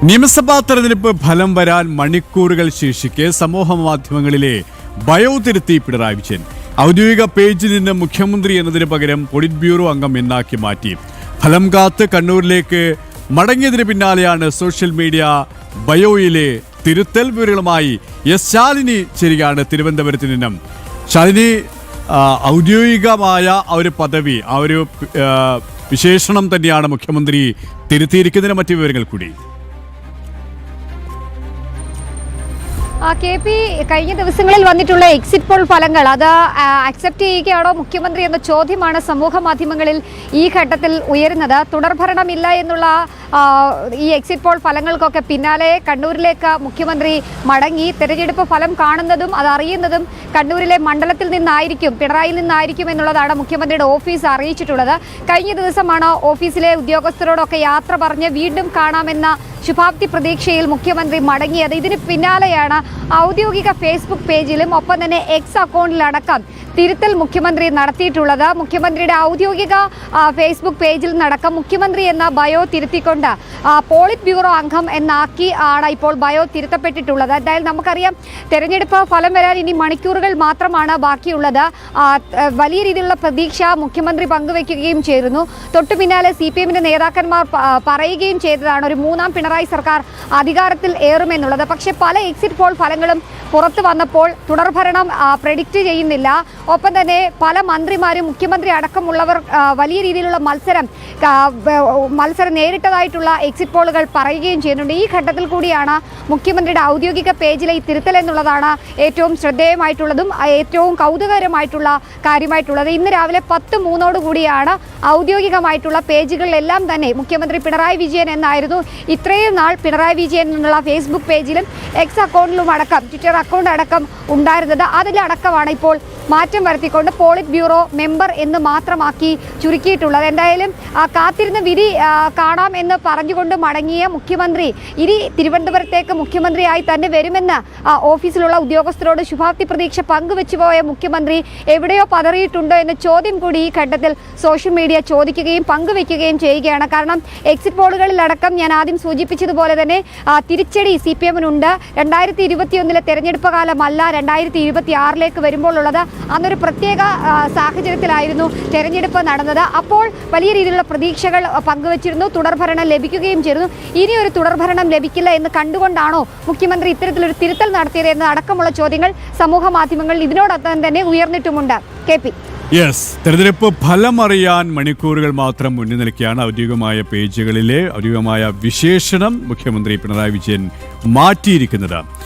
നിയമസഭാ തെരഞ്ഞെടുപ്പ് ഫലം വരാൻ മണിക്കൂറുകൾ ശേഷിക്കെ സമൂഹ മാധ്യമങ്ങളിലെ ബയോ തിരുത്തി പിണറായി വിജയൻ. ഔദ്യോഗിക പേജിൽ നിന്ന് മുഖ്യമന്ത്രി എന്നതിന് പകരം പൊളിറ്റ് ബ്യൂറോ അംഗം എന്നാക്കി മാറ്റി. ഫലം കാത്ത് കണ്ണൂരിലേക്ക് മടങ്ങിയതിന് പിന്നാലെയാണ് സോഷ്യൽ മീഡിയ ബയോയിലെ തിരുത്തൽ. വിവരങ്ങളുമായി എസ് ശാലിനി ചേരുകയാണ് തിരുവനന്തപുരത്ത് നിന്നും. ശാലിനി, ഔദ്യോഗികമായ ഒരു പദവി, ആ ഒരു വിശേഷണം തന്നെയാണ് മുഖ്യമന്ത്രി തിരുത്തിയിരിക്കുന്നതിന് മറ്റു വിവരങ്ങൾ കൂടി. KP, കഴിഞ്ഞ ദിവസങ്ങളിൽ വന്നിട്ടുള്ള എക്സിറ്റ് പോൾ ഫലങ്ങൾ അത് അക്സെപ്റ്റ് ചെയ്യുകയാണോ മുഖ്യമന്ത്രി എന്ന ചോദ്യമാണ് സമൂഹ മാധ്യമങ്ങളിൽ ഈ ഘട്ടത്തിൽ ഉയരുന്നത്. തുടർഭരണമില്ല എന്നുള്ള ഈ എക്സിറ്റ് പോൾ ഫലങ്ങൾക്കൊക്കെ പിന്നാലെ കണ്ണൂരിലേക്ക് മുഖ്യമന്ത്രി മടങ്ങി. തെരഞ്ഞെടുപ്പ് ഫലം കാണുന്നതും അത് അറിയുന്നതും കണ്ണൂരിലെ മണ്ഡലത്തിൽ നിന്നായിരിക്കും, പിണറായിയിൽ നിന്നായിരിക്കും എന്നുള്ളതാണ് മുഖ്യമന്ത്രിയുടെ ഓഫീസ് അറിയിച്ചിട്ടുള്ളത്. കഴിഞ്ഞ ദിവസമാണ് ഓഫീസിലെ ഉദ്യോഗസ്ഥരോടൊക്കെ യാത്ര പറഞ്ഞ് വീണ്ടും കാണാമെന്ന ശുഭാപ്തി പ്രതീക്ഷയിൽ മുഖ്യമന്ത്രി മടങ്ങിയത്. ഇതിന് പിന്നാലെയാണ് ഔദ്യോഗിക ഫേസ്ബുക്ക് പേജിലും ഒപ്പം തന്നെ എക്സ് അക്കൗണ്ടിലടക്കം തിരുത്തൽ മുഖ്യമന്ത്രി നടത്തിയിട്ടുള്ളത്. മുഖ്യമന്ത്രിയുടെ ഔദ്യോഗിക ഫേസ്ബുക്ക് പേജിൽ നടക്കം മുഖ്യമന്ത്രി എന്ന ബയോ തിരുത്തിക്കൊണ്ട് പോളിറ്റ് ബ്യൂറോ അംഗം എന്നാക്കി ആണ് ഇപ്പോൾ ബയോ തിരുത്തപ്പെട്ടിട്ടുള്ളത്. എന്തായാലും നമുക്കറിയാം, തെരഞ്ഞെടുപ്പ് ഫലം വരാൻ ഇനി മണിക്കൂറുകൾ മാത്രമാണ് ബാക്കിയുള്ളത്. വലിയ രീതിയിലുള്ള പ്രതീക്ഷ മുഖ്യമന്ത്രി പങ്കുവെക്കുകയും ചെയ്തിരുന്നു. തൊട്ടു പിന്നാലെ CPM-ന്റെ നേതാക്കന്മാർ പറയുകയും ചെയ്തതാണ് ഒരു മൂന്നാം പിണറായി സർക്കാർ അധികാരത്തിൽ ഏറുമെന്നുള്ളത്. പക്ഷേ പല എക്സിറ്റ് പോൾ ഫലങ്ങളും പുറത്തു വന്നപ്പോൾ തുടർഭരണം പ്രെഡിക്റ്റ് ചെയ്യുന്നില്ല. ഒപ്പം തന്നെ പല മന്ത്രിമാരും മുഖ്യമന്ത്രി അടക്കമുള്ളവർ വലിയ രീതിയിലുള്ള മത്സരം നേരിട്ടതായിട്ടുള്ള എക്സിറ്റ് പോളുകൾ പറയുകയും ചെയ്യുന്നുണ്ട്. ഈ ഘട്ടത്തിൽ കൂടിയാണ് മുഖ്യമന്ത്രിയുടെ ഔദ്യോഗിക പേജിലെ ഈ തിരുത്തൽ എന്നുള്ളതാണ് ഏറ്റവും ശ്രദ്ധേയമായിട്ടുള്ളതും ഏറ്റവും കൗതുകകരമായിട്ടുള്ള കാര്യമായിട്ടുള്ളത്. ഇന്ന് രാവിലെ 10:03 കൂടിയാണ് ഔദ്യോഗികമായിട്ടുള്ള പേജുകളിലെല്ലാം തന്നെ മുഖ്യമന്ത്രി പിണറായി വിജയൻ എന്നായിരുന്നു ഇത്രയും നാൾ പിണറായി വിജയൻ എന്നുള്ള ഫേസ്ബുക്ക് പേജിലും എക്സ് അക്കൗണ്ടിലും അടക്കം ട്വിറ്റർ അക്കൗണ്ട് അടക്കം ഉണ്ടായിരുന്നത്. അതിലടക്കമാണ് ഇപ്പോൾ മാറ്റം വരുത്തിക്കൊണ്ട് പോളിറ്റ് ബ്യൂറോ മെമ്പർ എന്ന് മാത്രമാക്കി ചുരുക്കിയിട്ടുള്ളത്. എന്തായാലും കാത്തിരുന്ന വിധി കാണാം എന്ന് പറഞ്ഞുകൊണ്ട് മടങ്ങിയ മുഖ്യമന്ത്രി ഇനി തിരുവനന്തപുരത്തേക്ക് മുഖ്യമന്ത്രിയായി തന്നെ വരുമെന്ന് ഓഫീസിലുള്ള ഉദ്യോഗസ്ഥരോട് ശുഭാപ്തി പ്രതീക്ഷ പങ്കുവെച്ചു പോയ മുഖ്യമന്ത്രി എവിടെയോ പതറിയിട്ടുണ്ടോ എന്ന ചോദ്യം കൂടി ഈ ഘട്ടത്തിൽ സോഷ്യൽ മീഡിയ ചോദിക്കുകയും പങ്കുവെക്കുകയും ചെയ്യുകയാണ്. കാരണം എക്സിറ്റ് പോളുകളിലടക്കം ഞാൻ ആദ്യം സൂചിപ്പിച്ചതുപോലെ തന്നെ തിരിച്ചടി CPM-നുണ്ട്. 2021 തെരഞ്ഞെടുപ്പ് കാലമല്ല 2026 വരുമ്പോൾ ഉള്ളത്. അന്നൊരു പ്രത്യേക സാഹചര്യത്തിലായിരുന്നു തെരഞ്ഞെടുപ്പ് നടന്നത്. അപ്പോൾ വലിയ രീതിയിലുള്ള പ്രതീക്ഷകൾ പങ്കുവച്ചിരുന്നു. തുടർഭരണം ലഭിക്കുകയും ചെയ്തിരുന്നു. ഇനി ഒരു തുടർഭരണം ലഭിക്കില്ല എന്ന് കണ്ടുകൊണ്ടാണോ മുഖ്യമന്ത്രി ഇത്തരത്തിലൊരു തിരുത്തൽ നടത്തിയത് എന്ന അടക്കമുള്ള ചോദ്യങ്ങൾ സമൂഹ മാധ്യമങ്ങളിൽ ഇതിനോടൊപ്പം തന്നെ ഉയർന്നിട്ടുമുണ്ട്. KP, തെരഞ്ഞെടുപ്പ് ഫലം അറിയാൻ മണിക്കൂറുകൾ മാത്രം മുന്നിൽ നിൽക്കുകയാണ്. ഔദ്യോഗികമായ പേജുകളിലെ ഔദ്യോഗികമായ വിശേഷണം മുഖ്യമന്ത്രി പിണറായി വിജയൻ മാറ്റിയിരിക്കുന്നത്.